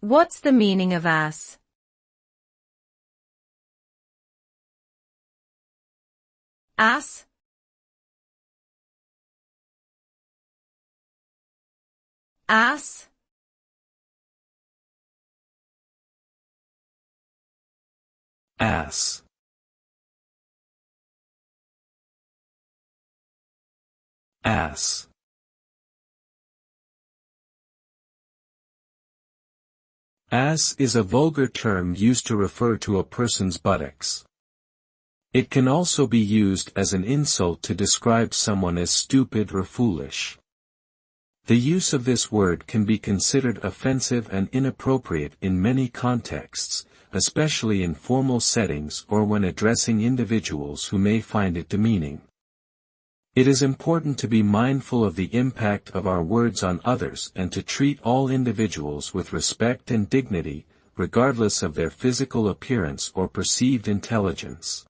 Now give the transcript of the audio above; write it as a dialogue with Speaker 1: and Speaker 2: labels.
Speaker 1: What's the meaning of ass? Ass? Ass?
Speaker 2: Ass. Ass. Ass is a vulgar term used to refer to a person's buttocks. It can also be used as an insult to describe someone as stupid or foolish. The use of this word can be considered offensive and inappropriate in many contexts, especially in formal settings or when addressing individuals who may find it demeaning. It is important to be mindful of the impact of our words on others and to treat all individuals with respect and dignity, regardless of their physical appearance or perceived intelligence.